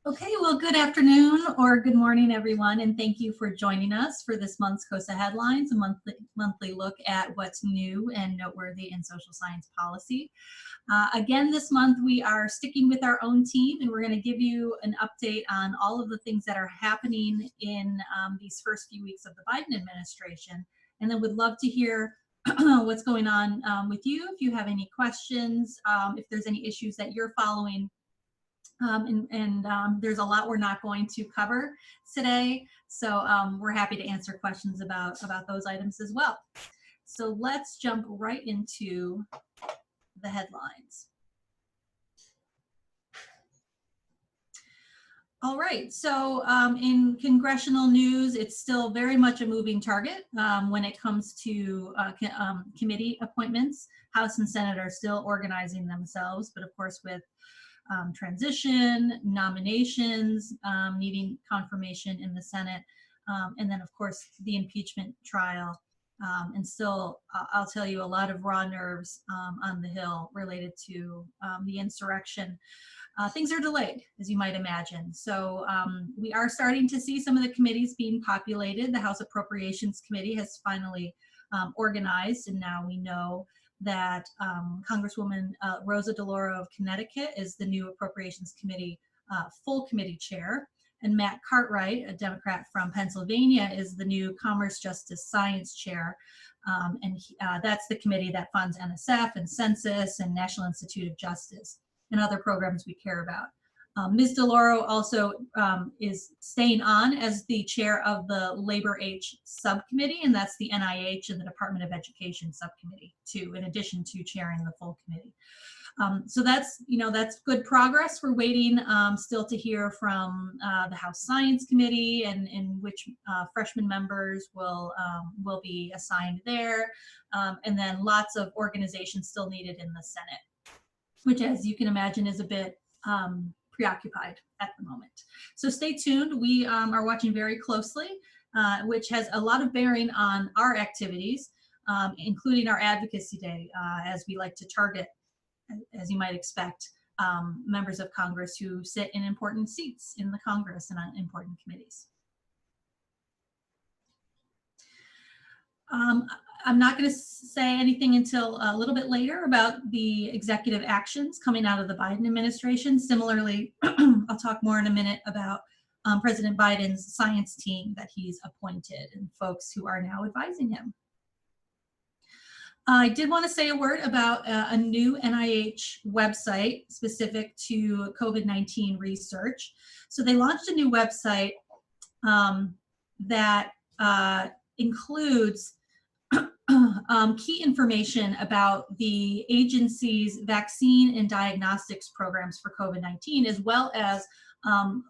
Okay, well, good afternoon or good morning, everyone, and thank you for joining us for this month's COSSA Headlines, a monthly look at what's new and noteworthy in social science policy. Again, this month we are sticking with our own team, and we're going to give you an update on all of the things that are happening in these first few weeks of the Biden administration, and then would love to hear what's going on with you, if you have any questions, if there's any issues that you're following. There's a lot we're not going to cover today, so we're happy to answer questions about those items as well. So let's jump right into the headlines. All right, so in congressional news, it's still very much a moving target when it comes to committee appointments. House and Senate are still organizing themselves, but of course with transition, nominations, needing confirmation in the Senate, and then of course the impeachment trial. And still, I'll tell you, a lot of raw nerves on the Hill related to the insurrection. Things are delayed, as you might imagine. So we are starting to see some of the committees being populated. The House Appropriations Committee has finally organized, and now we know that Congresswoman Rosa DeLauro of Connecticut is the new Appropriations Committee full committee chair, and Matt Cartwright, a Democrat from Pennsylvania, is the new Commerce, Justice, Science chair, that's the committee that funds NSF and Census and National Institute of Justice and other programs we care about. Ms. DeLauro also is staying on as the chair of the Labor H subcommittee, and that's the NIH and the Department of Education subcommittee too, in addition to chairing the full committee. So that's good progress. We're waiting still to hear from the House Science Committee and which freshman members will be assigned there, and then lots of organization still needed in the Senate, which, as you can imagine, is a bit preoccupied at the moment. So stay tuned. We are watching very closely, which has a lot of bearing on our activities, including our Advocacy Day, as we like to target, as you might expect, members of Congress who sit in important seats in the Congress and on important committees. I'm not going to say anything until a little bit later about the executive actions coming out of the Biden administration. Similarly, I'll talk more in a minute about President Biden's science team that he's appointed and folks who are now advising him. I did want to say a word about a new NIH website specific to COVID-19 research. So they launched a new website that includes key information about the agency's vaccine and diagnostics programs for COVID-19, as well as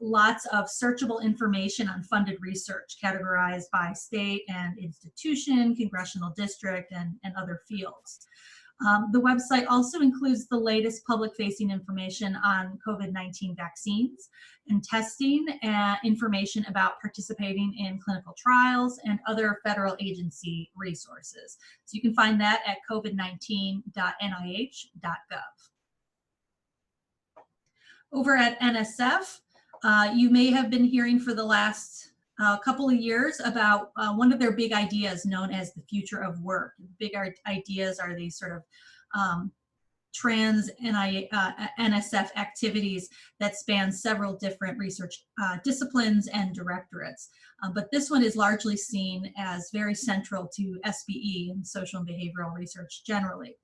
lots of searchable information on funded research categorized by state and institution, congressional district, and other fields. The website also includes the latest public-facing information on COVID-19 vaccines and testing, information about participating in clinical trials, and other federal agency resources. So you can find that at covid19.nih.gov. Over at NSF, you may have been hearing for the last couple of years about one of their big ideas known as the future of work. Big ideas are these sort of trans NSF activities that span several different research disciplines and directorates. But this one is largely seen as very central to SBE and social and behavioral research generally.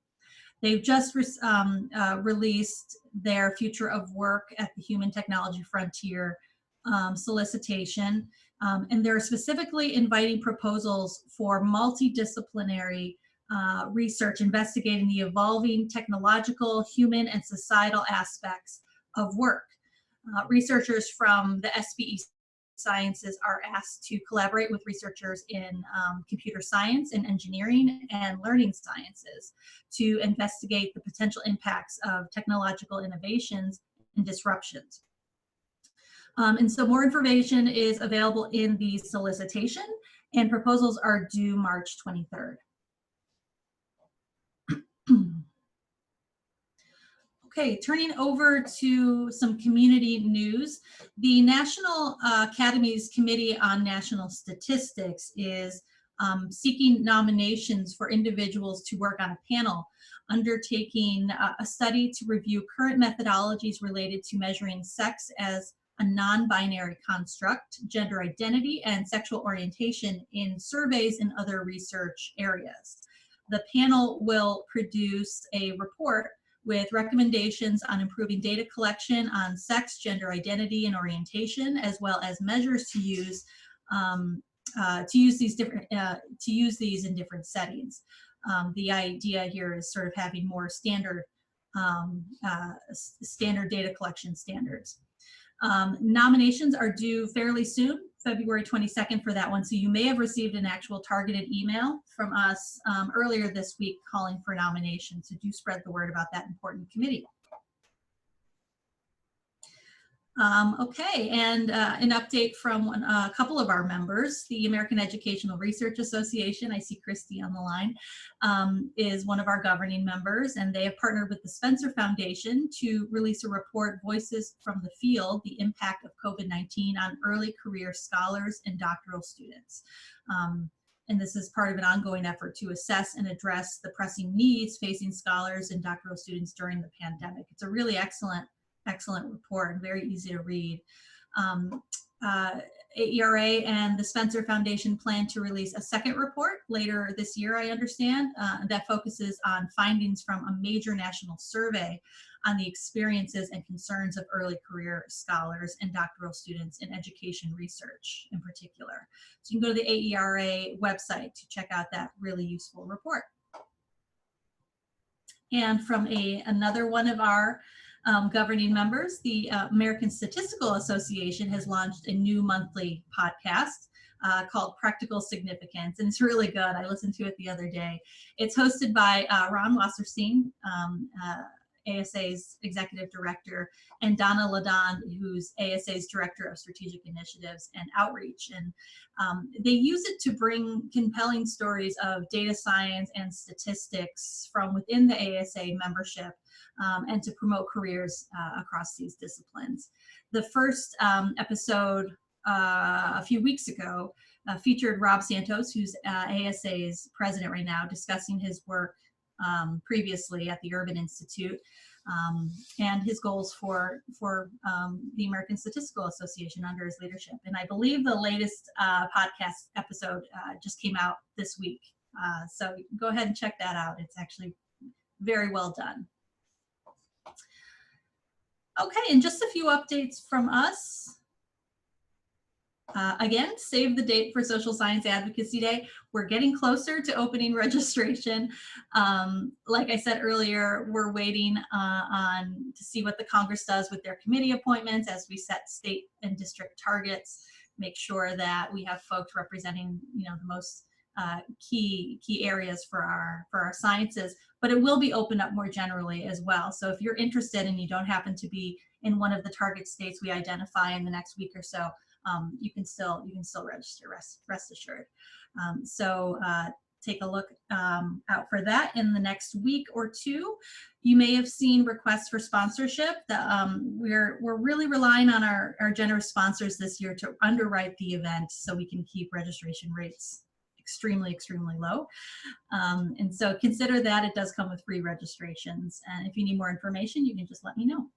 They've just released their Future of Work at the Human Technology Frontier solicitation, and they're specifically inviting proposals for multidisciplinary research investigating the evolving technological, human, and societal aspects of work. Researchers from the SBE Sciences are asked to collaborate with researchers in computer science and engineering and learning sciences to investigate the potential impacts of technological innovations and disruptions. And so more information is available in the solicitation, and proposals are due March 23rd. Okay, turning over to some community news. The National Academy's Committee on National Statistics is seeking nominations for individuals to work on a panel undertaking a study to review current methodologies related to measuring sex as a non-binary construct, gender identity, and sexual orientation in surveys and other research areas. The panel will produce a report with recommendations on improving data collection on sex, gender identity, and orientation, as well as measures to use these in different settings. The idea here is sort of having more standard data collection standards. Nominations are due fairly soon, February 22nd for that one. So you may have received an actual targeted email from us earlier this week calling for nominations. So do spread the word about that important committee. Okay, and an update from a couple of our members. The American Educational Research Association, I see Christy on the line, is one of our governing members, and they have partnered with the Spencer Foundation to release a report, Voices from the Field, the Impact of COVID-19 on Early Career Scholars and Doctoral Students. And this is part of an ongoing effort to assess and address the pressing needs facing scholars and doctoral students during the pandemic. It's a really excellent report and very easy to read. AERA and the Spencer Foundation plan to release a second report later this year, I understand, that focuses on findings from a major national survey on the experiences and concerns of early career scholars and doctoral students in education research in particular. So you can go to the AERA website to check out that really useful report. And from another one of our governing members, the American Statistical Association has launched a new monthly podcast called Practical Significance, and it's really good. I listened to it the other day. It's hosted by Ron Wasserstein, ASA's executive director, and Donna Ladon, who's ASA's director of strategic initiatives and outreach. And they use it to bring compelling stories of data science and statistics from within the ASA membership and to promote careers across these disciplines. The first episode a few weeks ago featured Rob Santos, who's ASA's president right now, discussing his work previously at the Urban Institute and his goals for the American Statistical Association under his leadership. And I believe the latest podcast episode just came out this week. So go ahead and check that out. It's actually very well done. Okay, and just a few updates from us. Again, save the date for Social Science Advocacy Day. We're getting closer to opening registration. Like I said earlier, we're waiting to see what the Congress does with their committee appointments as we set state and district targets, make sure that we have folks representing, the most key areas for our sciences, but it will be opened up more generally as well. So if you're interested and you don't happen to be in one of the target states we identify in the next week or so, you can still register, rest assured. So take a look out for that in the next week or two. You may have seen requests for sponsorship. We're really relying on our generous sponsors this year to underwrite the event so we can keep registration rates extremely low. And so consider that. It does come with free registrations. And if you need more information, you can just let me know.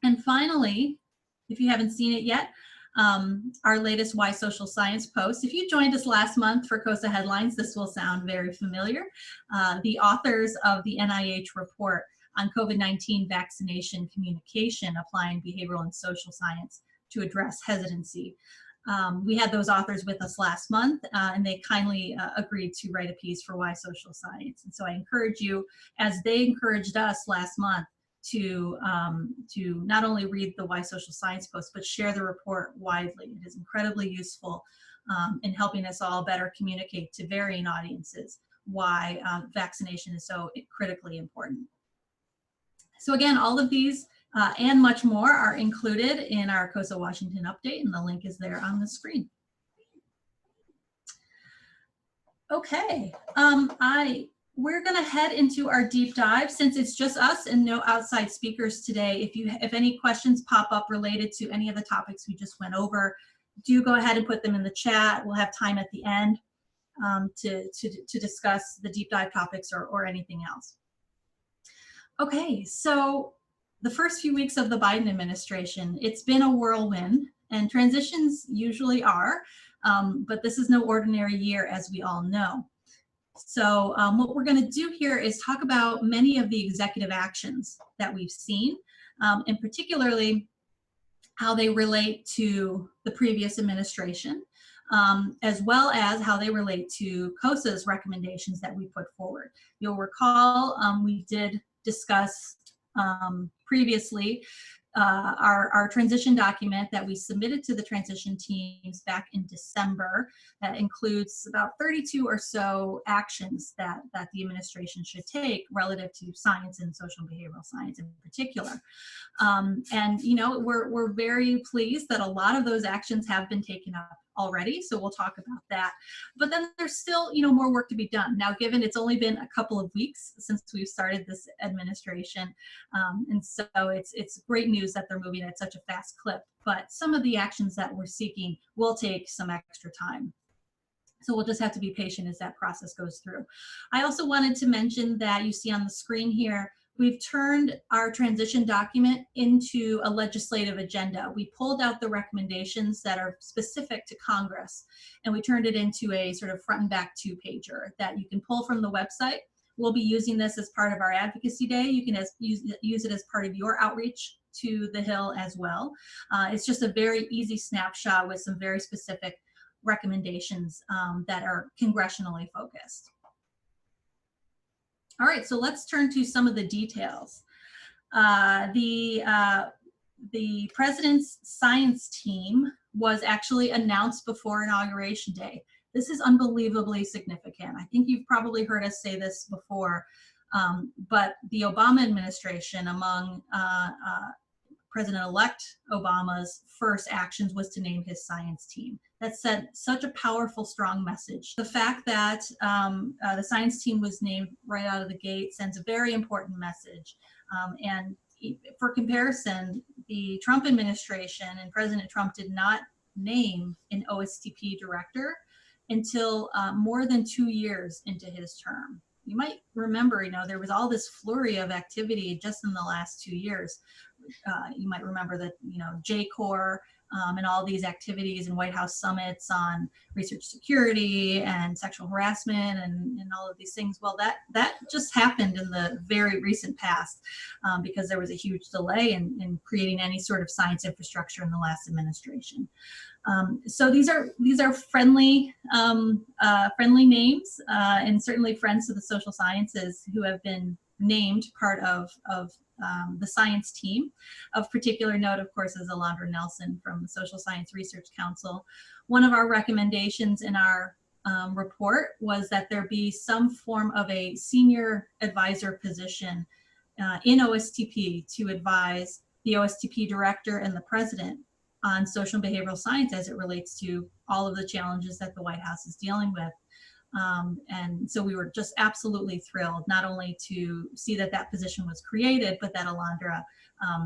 And finally, if you haven't seen it yet, our latest Why Social Science post. If you joined us last month for COSSA Headlines, this will sound very familiar. The authors of the NIH report on COVID-19 vaccination communication, applying behavioral and social science to address hesitancy. We had those authors with us last month, and they kindly agreed to write a piece for Why Social Science. And so I encourage you, as they encouraged us last month, to not only read the Why Social Science post, but share the report widely. It is incredibly useful in helping us all better communicate to varying audiences why vaccination is so critically important. So again, all of these and much more are included in our COSSA Washington update, and the link is there on the screen. Okay, I we're going to head into our deep dive. Since it's just us and no outside speakers today, if any questions pop up related to any of the topics we just went over, do go ahead and put them in the chat. We'll have time at the end to discuss the deep dive topics or anything else. Okay, so the first few weeks of the Biden administration, it's been a whirlwind, and transitions usually are, but this is no ordinary year, as we all know. So what we're going to do here is talk about many of the executive actions that we've seen, and particularly how they relate to the previous administration, as well as how they relate to COSSA's recommendations that we put forward. You'll recall we did discuss previously our transition document that we submitted to the transition teams back in December. That includes about 32 or so actions that the administration should take relative to science and social and behavioral science in particular. And you know, we're very pleased that a lot of those actions have been taken up already, so we'll talk about that. But then there's still, you know, more work to be done. Now, given it's only been a couple of weeks since we've started this administration, and so it's great news that they're moving at such a fast clip, but some of the actions that we're seeking will take some extra time. So we'll just have to be patient as that process goes through. I also wanted to mention that you see on the screen here, we've turned our transition document into a legislative agenda. We pulled out the recommendations that are specific to Congress, and we turned it into a sort of front and back two-pager that you can pull from the website. We'll be using this as part of our advocacy day. You can use it as part of your outreach to the Hill as well. It's just a very easy snapshot with some very specific recommendations that are congressionally focused. All right, so let's turn to some of the details. The president's science team was actually announced before Inauguration Day. This is unbelievably significant. I think you've probably heard us say this before, but the Obama administration, among President-elect Obama's first actions was to name his science team. That sent such a powerful, strong message. The fact that the science team was named right out of the gate sends a very important message. And for comparison, the Trump administration and President Trump did not name an OSTP director until more than 2 years into his term. You might remember, you know, there was all this flurry of activity just in the last 2 years. You might remember that, you know, J-Corps and all these activities and White House summits on research security and sexual harassment and all of these things. Well, that just happened in the very recent past because there was a huge delay in creating any sort of science infrastructure in the last administration. So these are friendly names and certainly friends to the social sciences who have been named part of the science team. Of particular note, of course, is Alondra Nelson from the Social Science Research Council. One of our recommendations in our report was that there be some form of a senior advisor position in OSTP to advise the OSTP director and the president on social and behavioral science as it relates to all of the challenges that the White House is dealing with. And so we were just absolutely thrilled, not only to see that that position was created, but that Alondra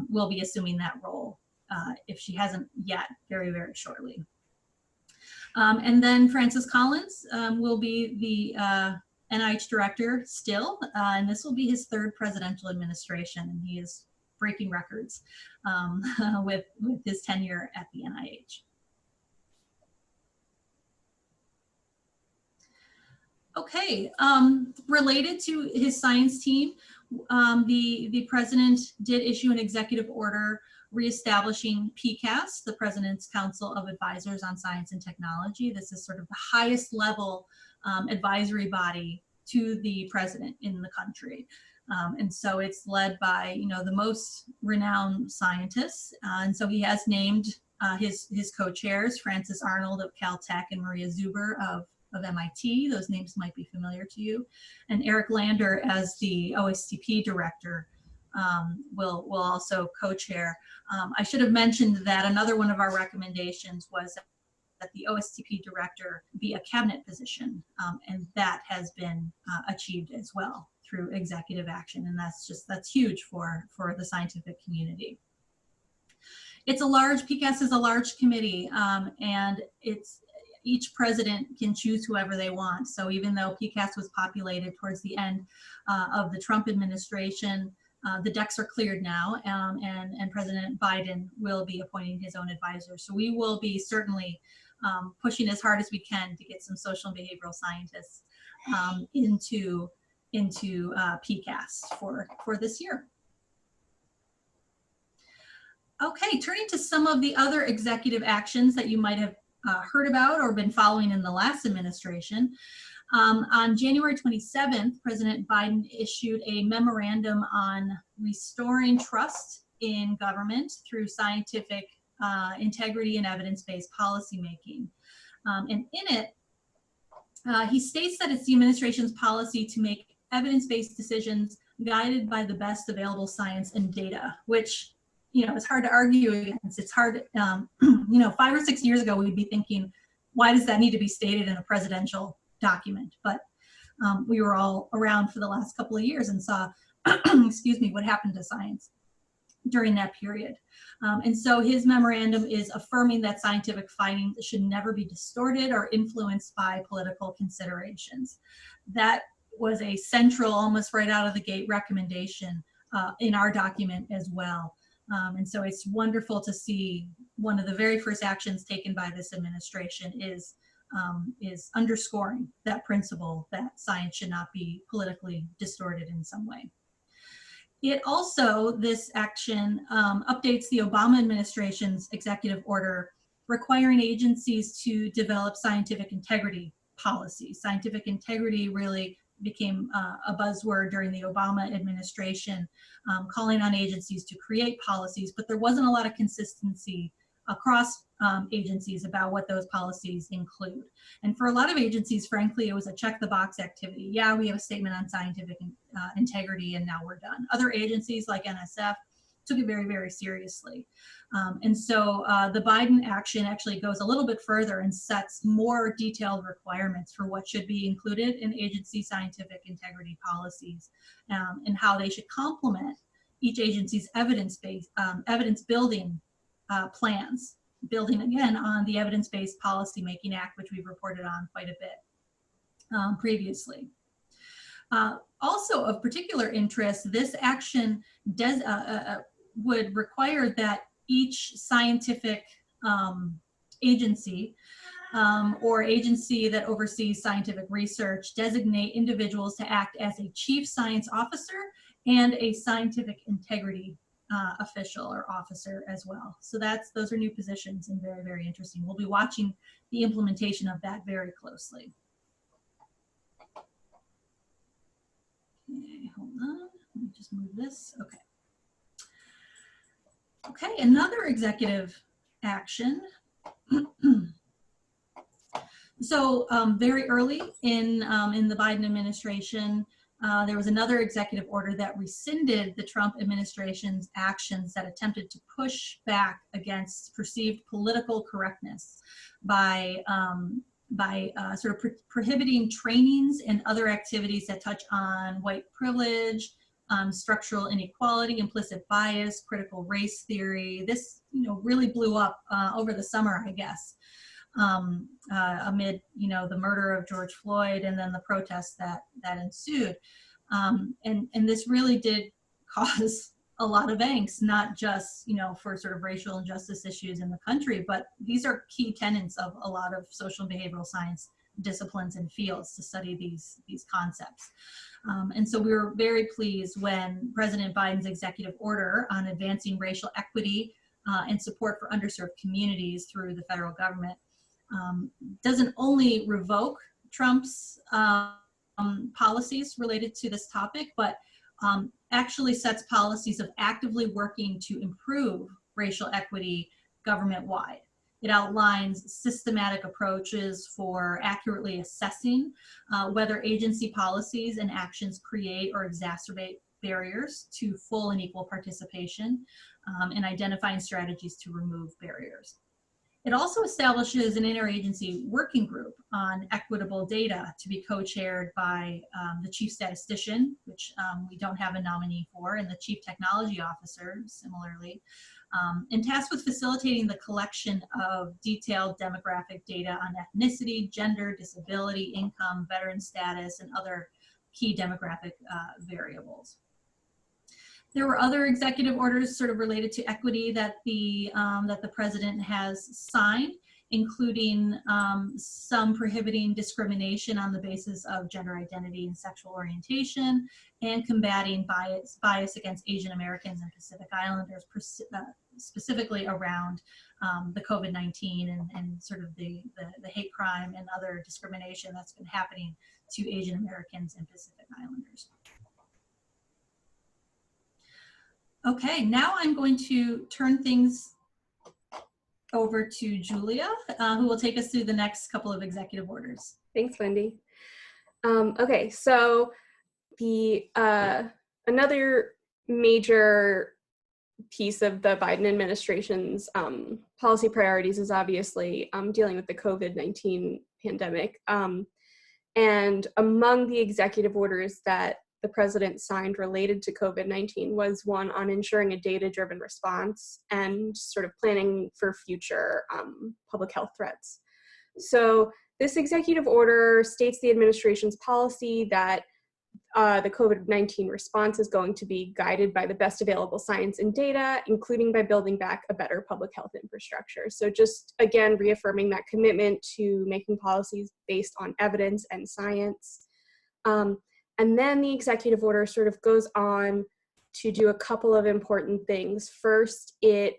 will be assuming that role, if she hasn't yet, very, very shortly. And then Francis Collins will be the NIH director still, and this will be his third presidential administration, and he is breaking records with his tenure at the NIH. Okay, related to his science team, the president did issue an executive order reestablishing PCAST, the President's Council of Advisors on Science and Technology. This is sort of the highest level advisory body to the president in the country. And so it's led by, you know, the most renowned scientists. And so he has named his co-chairs, Francis Arnold of Caltech and Maria Zuber of MIT. Those names might be familiar to you. And Eric Lander as the OSTP director will also co-chair. I should have mentioned that another one of our recommendations was that the OSTP director be a cabinet position, and that has been achieved as well through executive action, and that's huge for the scientific community. PCAST is a large committee, and each president can choose whoever they want. So even though PCAST was populated towards the end of the Trump administration, the decks are cleared now, and President Biden will be appointing his own advisors. So we will be certainly pushing as hard as we can to get some social and behavioral scientists into PCAST for this year. Okay, turning to some of the other executive actions that you might have heard about or been following in the last administration. On January 27th, President Biden issued a memorandum on restoring trust in government through scientific integrity and evidence-based policymaking. And in it, he states that it's the administration's policy to make evidence-based decisions guided by the best available science and data, which, you know, it's hard to argue against. It's hard, you know, 5 or 6 years ago, we'd be thinking, why does that need to be stated in a presidential document? But we were all around for the last couple of years and saw, excuse me, what happened to science during that period. And so his memorandum is affirming that scientific findings should never be distorted or influenced by political considerations. That was a central, almost right out of the gate recommendation in our document as well. And so it's wonderful to see one of the very first actions taken by this administration is underscoring that principle that science should not be politically distorted in some way. It also, this action updates the Obama administration's executive order requiring agencies to develop scientific integrity policies. Scientific integrity really became a buzzword during the Obama administration, calling on agencies to create policies, but there wasn't a lot of consistency across agencies about what those policies include. And for a lot of agencies, frankly, it was a check the box activity. Yeah, we have a statement on scientific integrity and now we're done. Other agencies like NSF took it very, very seriously. And so the Biden action actually goes a little bit further and sets more detailed requirements for what should be included in agency scientific integrity policies and how they should complement each agency's evidence-based, evidence-building plans, building again on the Evidence-Based Policymaking Act, which we've reported on quite a bit previously. Also of particular interest, this action would require that each scientific agency or agency that oversees scientific research designate individuals to act as a chief science officer and a scientific integrity official or officer as well. So those are new positions and very, very interesting. We'll be watching the implementation of that very closely. Okay, hold on, let me just move this, okay. Okay, another executive action. So very early in the Biden administration, there was another executive order that rescinded the Trump administration's actions that attempted to push back against perceived political correctness by sort of prohibiting trainings and other activities that touch on white privilege, structural inequality, implicit bias, critical race theory. This, you know, really blew up over the summer, I guess, amid, you know, the murder of George Floyd and then the protests that ensued. And this really did cause a lot of angst, not just, you know, for sort of racial injustice issues in the country, but these are key tenets of a lot of social and behavioral science disciplines and fields to study these concepts. And so we were very pleased when President Biden's executive order on advancing racial equity and support for underserved communities through the federal government doesn't only revoke Trump's policies related to this topic, but actually sets policies of actively working to improve racial equity government-wide. It outlines systematic approaches for accurately assessing whether agency policies and actions create or exacerbate barriers to full and equal participation and identifying strategies to remove barriers. It also establishes an interagency working group on equitable data to be co-chaired by the chief statistician, which we don't have a nominee for, and the chief technology officer, similarly, and tasked with facilitating the collection of detailed demographic data on ethnicity, gender, disability, income, veteran status, and other key demographic variables. There were other executive orders sort of related to equity that the president has signed, including some prohibiting discrimination on the basis of gender identity and sexual orientation, and combating bias against Asian Americans and Pacific Islanders, specifically around the COVID-19 and sort of the hate crime and other discrimination that's been happening to Asian Americans and Pacific Islanders. Okay, now I'm going to turn things over to Julia, who will take us through the next couple of executive orders. Thanks, Wendy. Okay, so the another major piece of the Biden administration's policy priorities is obviously dealing with the COVID-19 pandemic. And among the executive orders that the president signed related to COVID-19 was one on ensuring a data-driven response and sort of planning for future public health threats. So this executive order states the administration's policy that the COVID-19 response is going to be guided by the best available science and data, including by building back a better public health infrastructure. So just again, reaffirming that commitment to making policies based on evidence and science. And then the executive order sort of goes on to do a couple of important things. First, it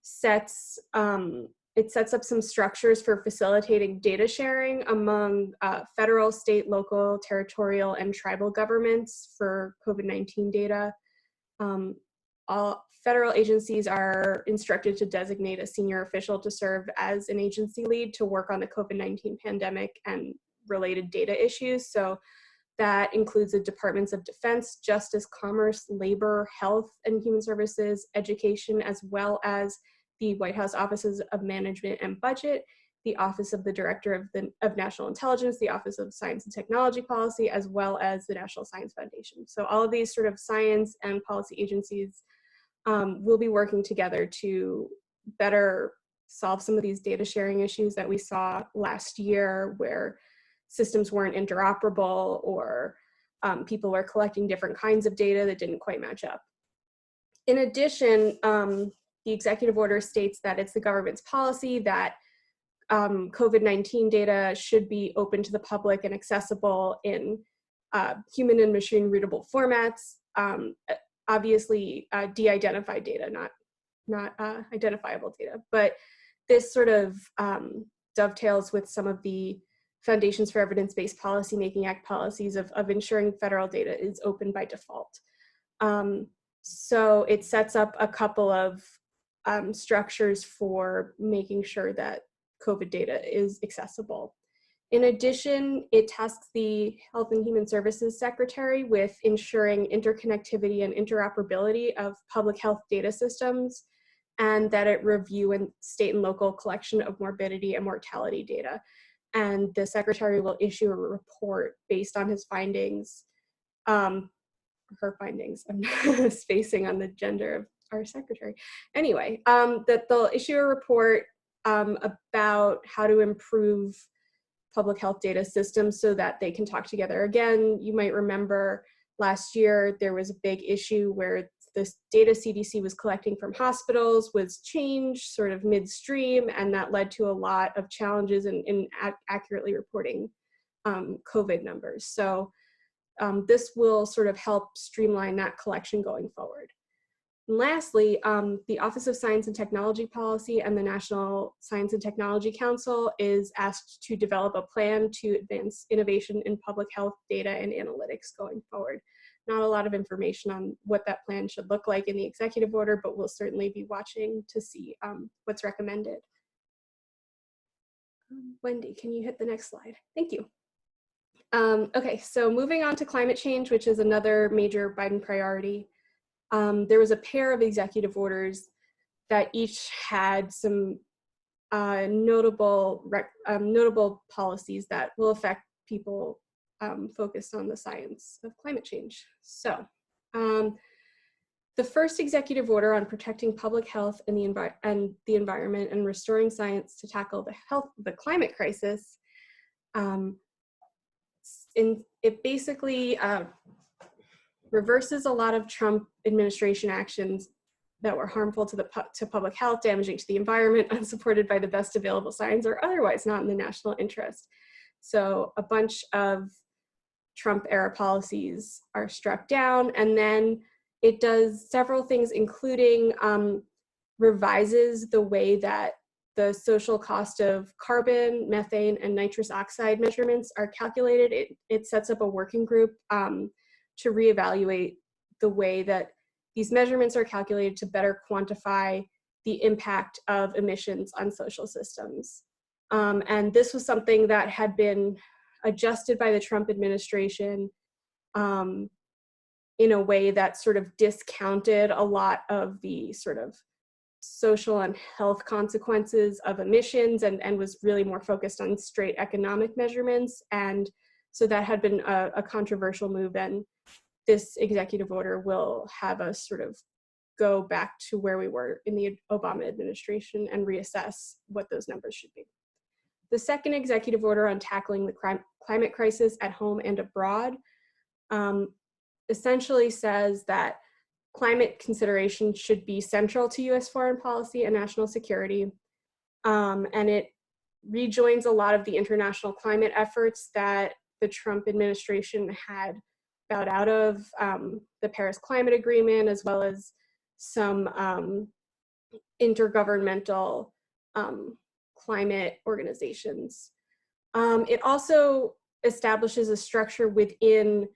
sets up some structures for facilitating data sharing among federal, state, local, territorial, and tribal governments for COVID-19 data. All federal agencies are instructed to designate a senior official to serve as an agency lead to work on the COVID-19 pandemic and related data issues. So that includes the Departments of Defense, Justice, Commerce, Labor, Health and Human Services, Education, as well as the White House Offices of Management and Budget, the Office of the Director of National Intelligence, the Office of Science and Technology Policy, as well as the National Science Foundation. So all of these sort of science and policy agencies will be working together to better solve some of these data sharing issues that we saw last year, where systems weren't interoperable or people were collecting different kinds of data that didn't quite match up. In addition, the executive order states that it's the government's policy that COVID-19 data should be open to the public and accessible in human and machine readable formats, obviously de-identified data, not identifiable data. But this sort of dovetails with some of the Foundations for Evidence-Based Policymaking Act policies of ensuring federal data is open by default. So it sets up a couple of structures for making sure that COVID data is accessible. In addition, it tasks the Health and Human Services Secretary with ensuring interconnectivity and interoperability of public health data systems, and that it review and state and local collection of morbidity and mortality data. And the secretary will issue a report based on his findings, her findings. I'm spacing on the gender of our secretary. Anyway, that they'll issue a report about how to improve public health data systems so that they can talk together. Again, you might remember last year there was a big issue where this data CDC was collecting from hospitals was changed sort of midstream, and that led to a lot of challenges in accurately reporting COVID numbers. So this will sort of help streamline that collection going forward. And lastly, the Office of Science and Technology Policy and the National Science and Technology Council is asked to develop a plan to advance innovation in public health data and analytics going forward. Not a lot of information on what that plan should look like in the executive order, but we'll certainly be watching to see what's recommended. Wendy, can you hit the next slide? Thank you. Okay, so moving on to climate change, which is another major Biden priority. There was a pair of executive orders that each had some notable policies that will affect people focused on the science of climate change. So the first executive order on protecting public health and the environment and restoring science to tackle the climate crisis, it basically reverses a lot of Trump administration actions that were harmful to public health, damaging to the environment, unsupported by the best available science, or otherwise not in the national interest. So a bunch of Trump-era policies are struck down, and then it does several things, including revises the way that the social cost of carbon, methane, and nitrous oxide measurements are calculated. It sets up a working group to reevaluate the way that these measurements are calculated to better quantify the impact of emissions on social systems. And this was something that had been adjusted by the Trump administration in a way that sort of discounted a lot of the sort of social and health consequences of emissions and was really more focused on straight economic measurements. And so that had been a controversial move, and this executive order will have us sort of go back to where we were in the Obama administration and reassess what those numbers should be. The second executive order on tackling the climate crisis at home and abroad essentially says that climate considerations should be central to US foreign policy and national security. And it rejoins a lot of the international climate efforts that the Trump administration had bowed out of, the Paris Climate Agreement, as well as some intergovernmental climate organizations. It also establishes a structure within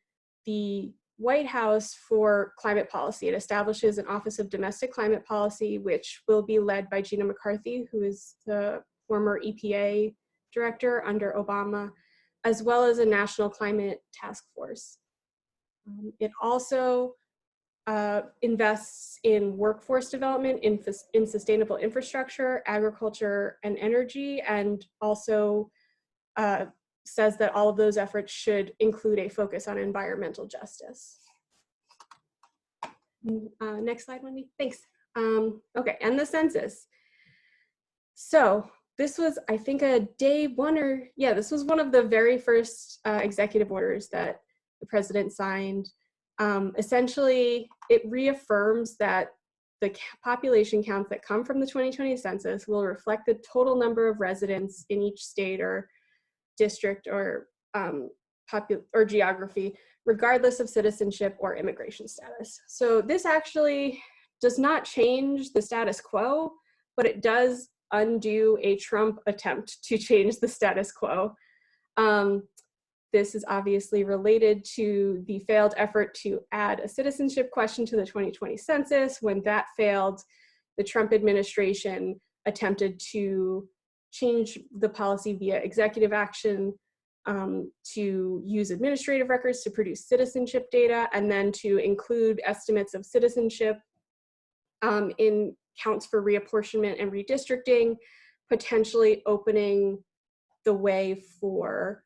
the White House for climate policy. It establishes an Office of Domestic Climate Policy, which will be led by Gina McCarthy, who is the former EPA director under Obama, as well as a National Climate Task Force. It also invests in workforce development, in sustainable infrastructure, agriculture, and energy, and also says that all of those efforts should include a focus on environmental justice. Next slide, Wendy. Thanks. Okay, and the census. So this was, I think, a day one or, yeah, this was one of the very first executive orders that the president signed. Essentially, it reaffirms that the population counts that come from the 2020 census will reflect the total number of residents in each state or district or geography, regardless of citizenship or immigration status. So this actually does not change the status quo, but it does undo a Trump attempt to change the status quo. This is obviously related to the failed effort to add a citizenship question to the 2020 census. When that failed, the Trump administration attempted to change the policy via executive action to use administrative records to produce citizenship data, and then to include estimates of citizenship in counts for reapportionment and redistricting, potentially opening the way for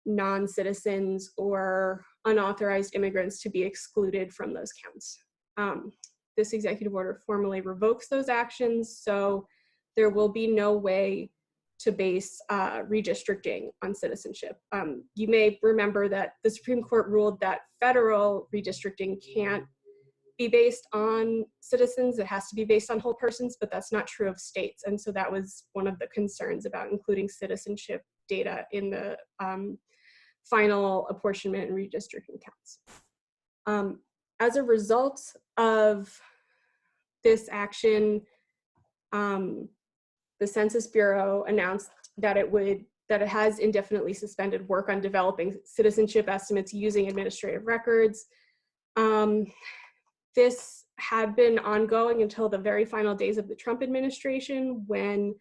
non-citizens or unauthorized immigrants to be excluded from those counts. This executive order formally revokes those actions, so there will be no way to base redistricting on citizenship. You may remember that the Supreme Court ruled that federal redistricting can't be based on citizens, it has to be based on whole persons, but that's not true of states. And so that was one of the concerns about including citizenship data in the final apportionment and redistricting counts. As a result of this action, the Census Bureau announced that it has indefinitely suspended work on developing citizenship estimates using administrative records. This had been ongoing until the very final days of the Trump administration, when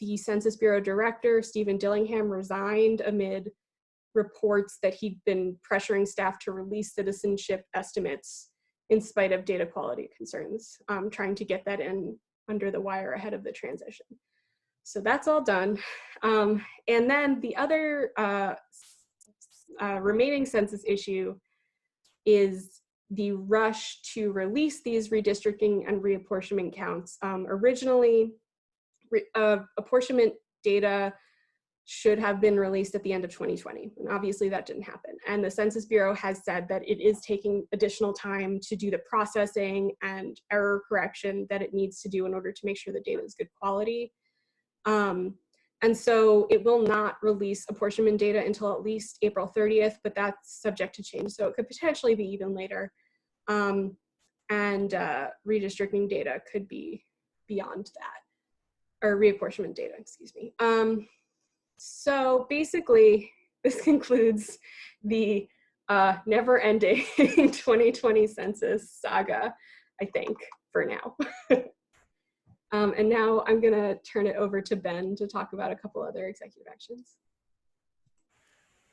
the Census Bureau director, Stephen Dillingham, resigned amid reports that he'd been pressuring staff to release citizenship estimates in spite of data quality concerns, trying to get that in under the wire ahead of the transition. So that's all done. And then the other remaining census issue is the rush to release these redistricting and reapportionment counts. Originally, apportionment data should have been released at the end of 2020. And obviously that didn't happen. And the Census Bureau has said that it is taking additional time to do the processing and error correction that it needs to do in order to make sure the data is good quality. And so it will not release apportionment data until at least April 30th, but that's subject to change. So it could potentially be even later. And redistricting data could be beyond that, or reapportionment data, excuse me. So basically, this concludes the never-ending 2020 census saga, I think, for now. And now I'm gonna turn it over to Ben to talk about a couple other executive actions.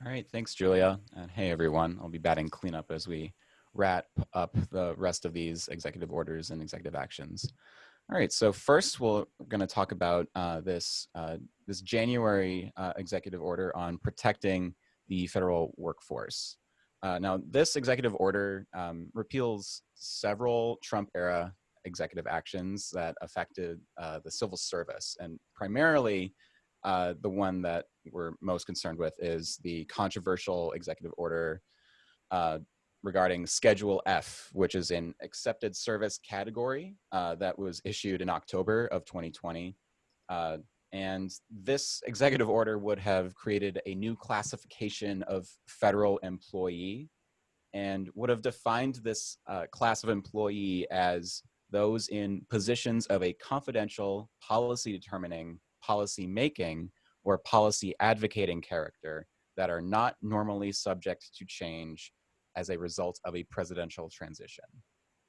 All right, thanks, Julia. And hey, everyone. I'll be batting cleanup as we wrap up the rest of these executive orders and executive actions. All right, so first we're going to talk about this January executive order on protecting the federal workforce. Now, this executive order repeals several Trump-era executive actions that affected the civil service, and primarily the one that we're most concerned with is the controversial executive order regarding Schedule F, which is an accepted service category that was issued in October of 2020. And this executive order would have created a new classification of federal employee and would have defined this class of employee as those in positions of a confidential, policy determining, policy making, or policy advocating character that are not normally subject to change as a result of a presidential transition.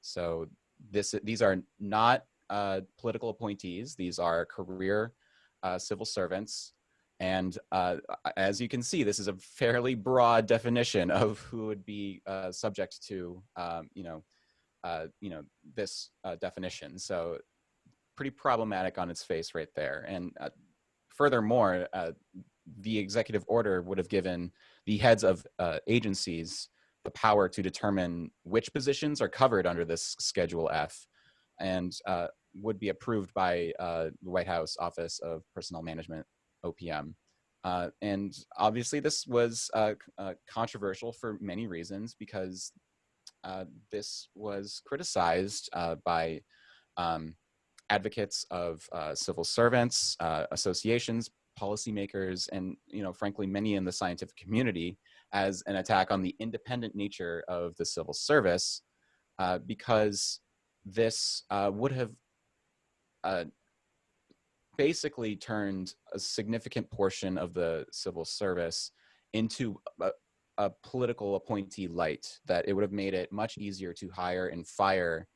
So these are not political appointees. These are career civil servants. And as you can see, this is a fairly broad definition of who would be subject to, this definition. So pretty problematic on its face right there. And furthermore, the executive order would have given the heads of agencies the power to determine which positions are covered under this Schedule F and would be approved by the White House Office of Personnel Management, OPM. And obviously this was controversial for many reasons because this was criticized by advocates of civil servants, associations, policymakers, and frankly, many in the scientific community as an attack on the independent nature of the civil service, because this would have basically turned a significant portion of the civil service into a political appointee light, that it would have made it much easier to hire and fire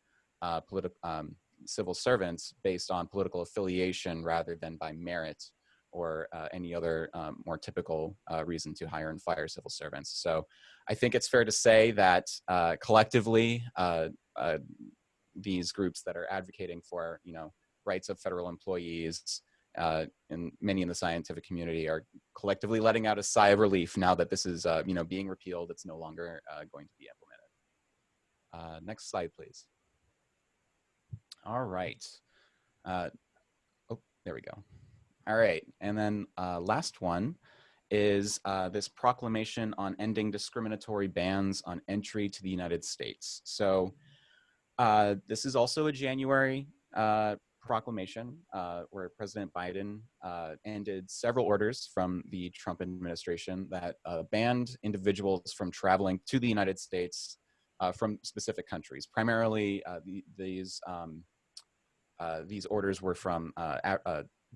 civil servants based on political affiliation rather than by merit or any other more typical reason to hire and fire civil servants. So I think it's fair to say that collectively, these groups that are advocating for rights of federal employees and many in the scientific community are collectively letting out a sigh of relief now that this is being repealed. It's no longer going to be implemented. Next slide, please. All right. Oh, there we go. All right, and then last one is this proclamation on ending discriminatory bans on entry to the United States. So this is also a January proclamation where President Biden ended several orders from the Trump administration that banned individuals from traveling to the United States from specific countries. Primarily, these orders were from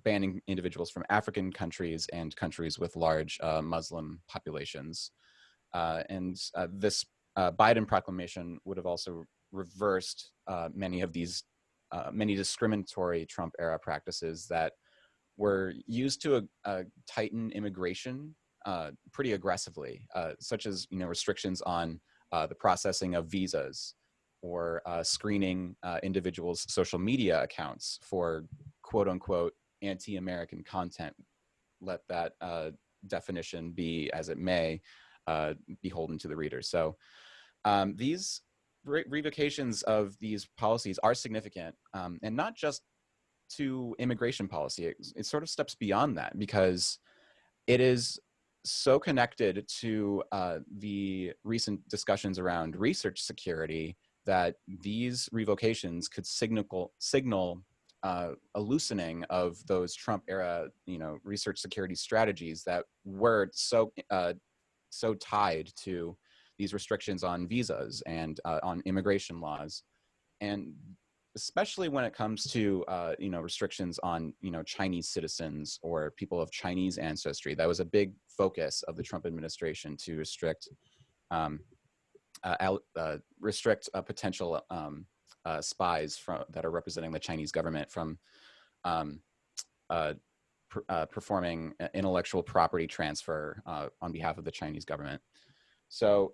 banning individuals from African countries and countries with large Muslim populations. And this Biden proclamation would have also reversed many of these many discriminatory Trump-era practices that were used to tighten immigration pretty aggressively, such as restrictions on the processing of visas or screening individuals' social media accounts for quote unquote anti-American content, let that definition be as it may, beholden to the reader. So these revocations of these policies are significant, and not just to immigration policy. It sort of steps beyond that, because it is so connected to the recent discussions around research security that these revocations could signal a loosening of those Trump era, research security strategies that were so tied to these restrictions on visas and on immigration laws. And especially when it comes to restrictions on Chinese citizens or people of Chinese ancestry. That was a big focus of the Trump administration, to restrict potential spies that are representing the Chinese government from performing intellectual property transfer on behalf of the Chinese government. So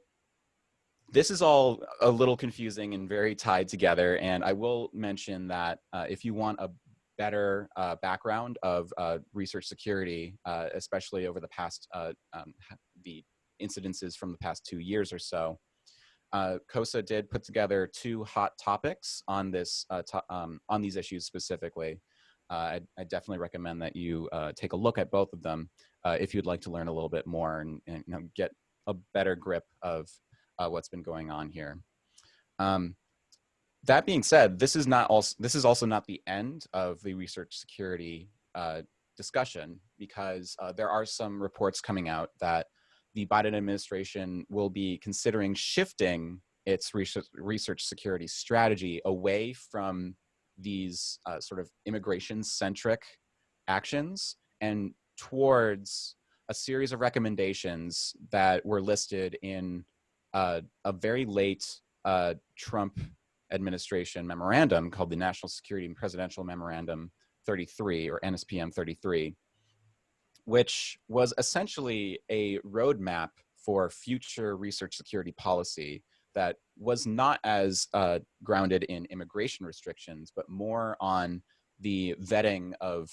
this is all a little confusing and very tied together, and I will mention that if you want a better background of research security, especially over the past, the incidences from the past 2 years or so, COSSA did put together 2 hot topics on this on these issues specifically. I definitely recommend that you take a look at both of them if you'd like to learn a little bit more and get a better grip of what's been going on here. That being said, this is also not the end of the research security discussion, because there are some reports coming out that the Biden administration will be considering shifting its research security strategy away from these sort of immigration-centric actions and towards a series of recommendations that were listed in a very late Trump administration memorandum called the National Security and Presidential Memorandum 33, or NSPM 33, which was essentially a roadmap for future research security policy that was not as grounded in immigration restrictions, but more on the vetting of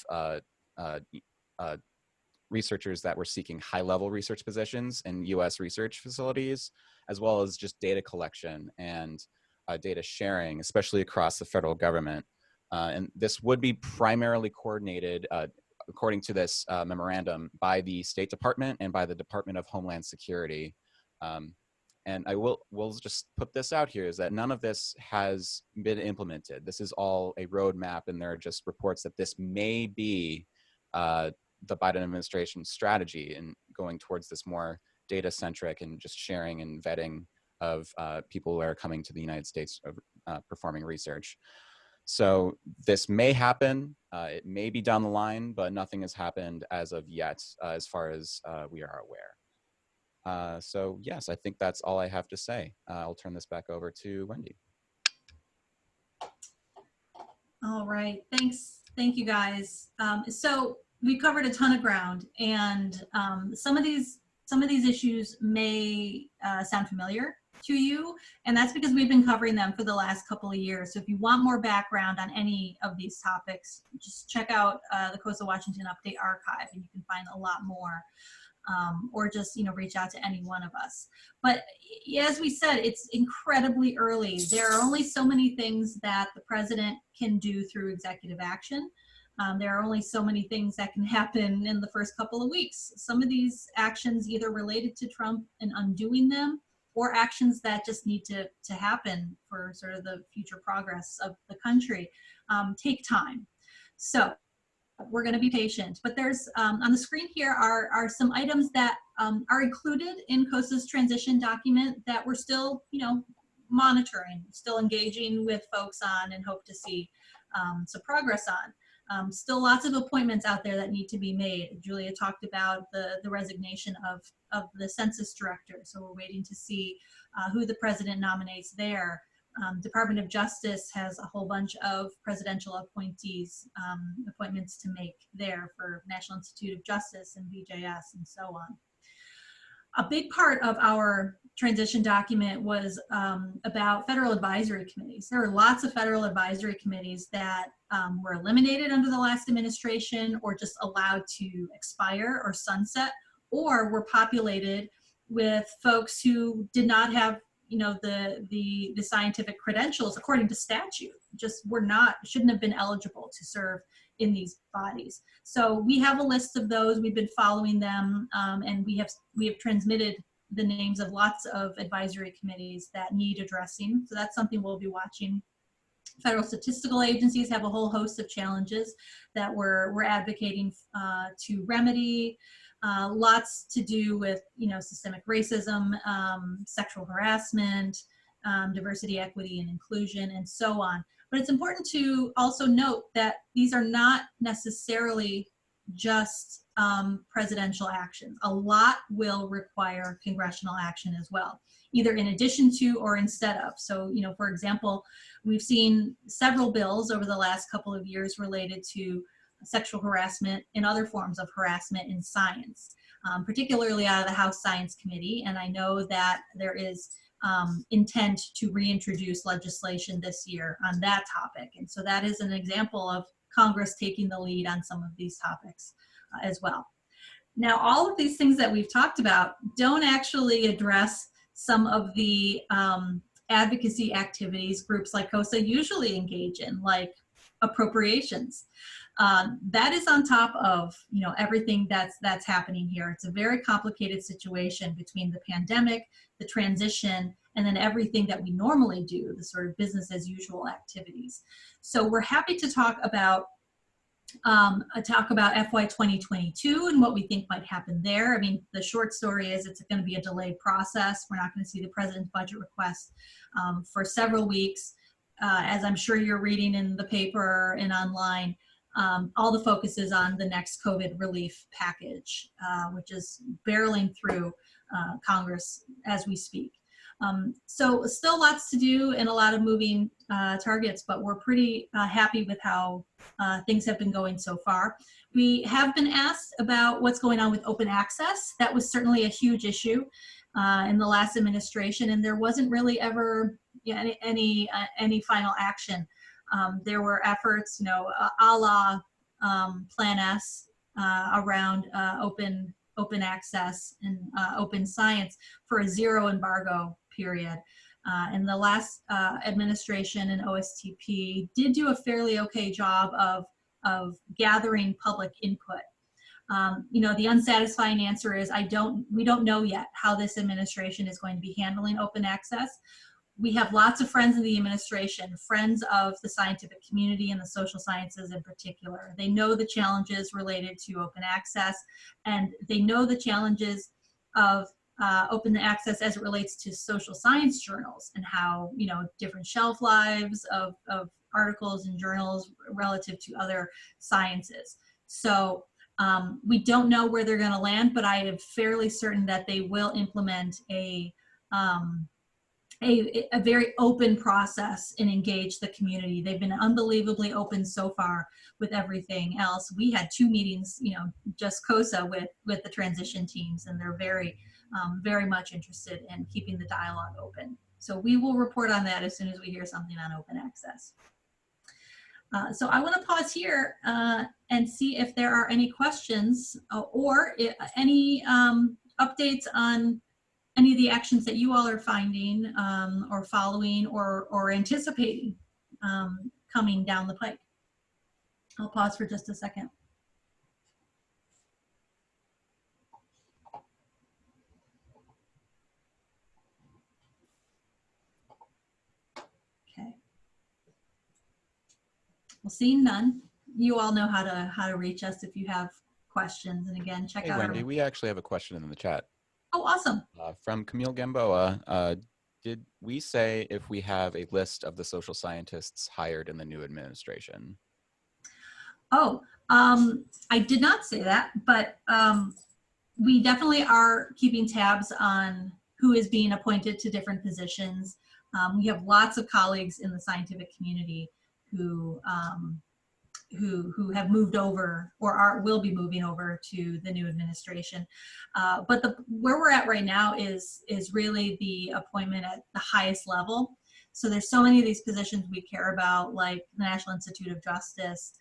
researchers that were seeking high-level research positions in U.S. research facilities, as well as just data collection and data sharing, especially across the federal government. And this would be primarily coordinated, according to this memorandum, by the State Department and by the Department of Homeland Security. And we'll just put this out here, is that none of this has been implemented. This is all a roadmap, and there are just reports that this may be the Biden administration's strategy in going towards this more data-centric and just sharing and vetting of people who are coming to the United States performing research. So this may happen, it may be down the line, but nothing has happened as of yet, as far as we are aware. So yes, I think that's all I have to say. I'll turn this back over to Wendy. All right, thanks. Thank you guys. So we covered a ton of ground, and some of these issues may sound familiar to you, and that's because we've been covering them for the last couple of years. So if you want more background on any of these topics, just check out the COSSA Washington Update Archive, and you can find a lot more. Or just reach out to any one of us. But as we said, it's incredibly early. There are only so many things that the president can do through executive action. There are only so many things that can happen in the first couple of weeks. Some of these actions either related to Trump and undoing them, or actions that just need to happen for sort of the future progress of the country, take time. So we're going to be patient, but there's on the screen here are some items that are included in COSSA's transition document that we're still, monitoring, still engaging with folks on, and hope to see some progress on. Still lots of appointments out there that need to be made. Julia talked about the resignation of the census director, so we're waiting to see who the president nominates there. Department of Justice has a whole bunch of presidential appointees, appointments to make there for National Institute of Justice and BJS and so on. A big part of our transition document was about federal advisory committees. There were lots of federal advisory committees that were eliminated under the last administration, or just allowed to expire or sunset, or were populated with folks who did not have, you know, the scientific credentials according to statute, just shouldn't have been eligible to serve in these bodies. So we have a list of those. We've been following them, and we have transmitted the names of lots of advisory committees that need addressing. So that's something we'll be watching. Federal statistical agencies have a whole host of challenges that we're advocating to remedy. Lots to do with, you know, systemic racism, sexual harassment, diversity, equity, and inclusion, and so on. But it's important to also note that these are not necessarily just presidential actions. A lot will require congressional action as well, either in addition to or instead of. So, you know, for example, we've seen several bills over the last couple of years related to sexual harassment and other forms of harassment in science, particularly out of the House Science Committee. And I know that there is intent to reintroduce legislation this year on that topic. And so that is an example of Congress taking the lead on some of these topics as well. Now, all of these things that we've talked about don't actually address some of the advocacy activities groups like COSSA usually engage in, like appropriations. That is on top of, you know, everything that's happening here. It's a very complicated situation between the pandemic, the transition, and then everything that we normally do, the sort of business as usual activities. So we're happy to talk about FY 2022 and what we think might happen there. I mean, the short story is it's going to be a delayed process. We're not going to see the president's budget request for several weeks. As I'm sure you're reading in the paper and online, all the focus is on the next COVID relief package, which is barreling through Congress as we speak. So still lots to do and a lot of moving targets, but we're pretty happy with how things have been going so far. We have been asked about what's going on with open access. That was certainly a huge issue in the last administration, and there wasn't really ever any final action. There were efforts, you know, a la Plan S around open access and open science for a zero embargo period. And the last administration and OSTP did do a fairly okay job of gathering public input. You know, the unsatisfying answer is we don't know yet how this administration is going to be handling open access. We have lots of friends in the administration, friends of the scientific community and the social sciences in particular. They know the challenges related to open access, and they know the challenges of open access as it relates to social science journals and how, you know, different shelf lives of articles and journals relative to other sciences. So we don't know where they're going to land, but I am fairly certain that they will implement a very open process and engage the community. They've been unbelievably open so far with everything else. We had 2 meetings, you know, just COSSA with the transition teams, and they're very much interested in keeping the dialogue open. So we will report on that as soon as we hear something on open access. So I want to pause here and see if there are any questions or any updates on any of the actions that you all are finding or following or anticipating coming down the pike. I'll pause for just a second. Okay. Well, seeing none, you all know how to reach us if you have questions. And again, check out Wendy, we actually have a question in the chat. Oh, awesome. From Camille Gamboa. Did we say if we have a list of the social scientists hired in the new administration? Oh, I did not say that, but we definitely are keeping tabs on who is being appointed to different positions. We have lots of colleagues in the scientific community who who have moved over or will be moving over to the new administration. But where we're at right now is really the appointment at the highest level. So there's so many of these positions we care about, like the National Institute of Justice,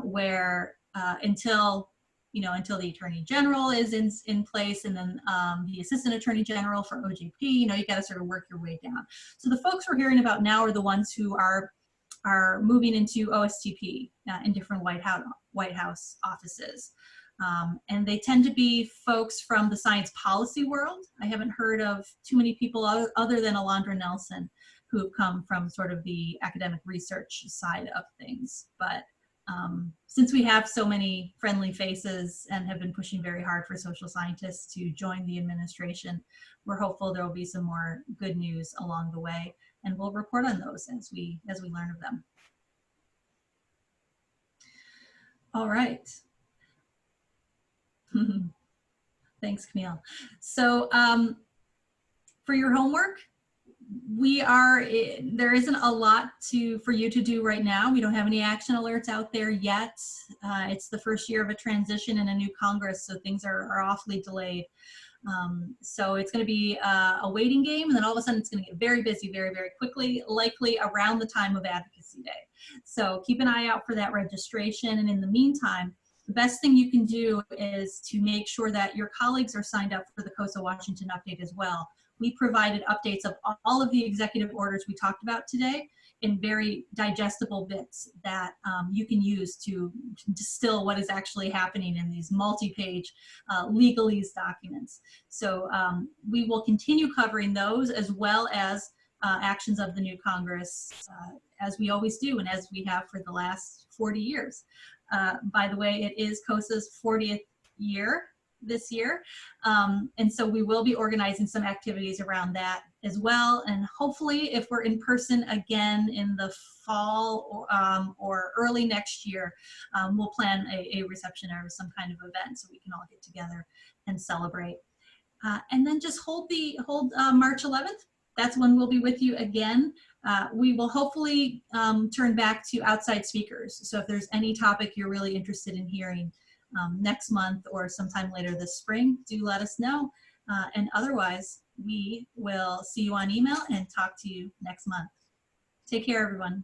where until the Attorney General is in place, and then the Assistant Attorney General for OJP, you got to sort of work your way down. So the folks we're hearing about now are the ones who are moving into OSTP in different White House offices. And they tend to be folks from the science policy world. I haven't heard of too many people other than Alondra Nelson who have come from sort of the academic research side of things. But since we have so many friendly faces and have been pushing very hard for social scientists to join the administration, we're hopeful there will be some more good news along the way, and we'll report on those as we learn of them. All right. Thanks, Camille. So for your homework, there isn't a lot for you to do right now. We don't have any action alerts out there yet. It's the first year of a transition in a new Congress, so things are awfully delayed. So it's going to be a waiting game, and then all of a sudden it's going to get very busy very, very quickly, likely around the time of Advocacy Day. So keep an eye out for that registration, and in the meantime, the best thing you can do is to make sure that your colleagues are signed up for the COSSA Washington update as well. We provided updates of all of the executive orders we talked about today in very digestible bits that you can use to distill what is actually happening in these multi-page legalese documents. So we will continue covering those, as well as actions of the new Congress, as we always do and as we have for the last 40 years. By the way, it is COSSA's 40th year this year. And so we will be organizing some activities around that as well. And hopefully, if we're in person again in the fall or early next year, we'll plan a reception or some kind of event so we can all get together and celebrate. And then just hold March 11th. That's when we'll be with you again. We will hopefully turn back to outside speakers. So if there's any topic you're really interested in hearing next month or sometime later this spring, do let us know. And otherwise, we will see you on email and talk to you next month. Take care, everyone.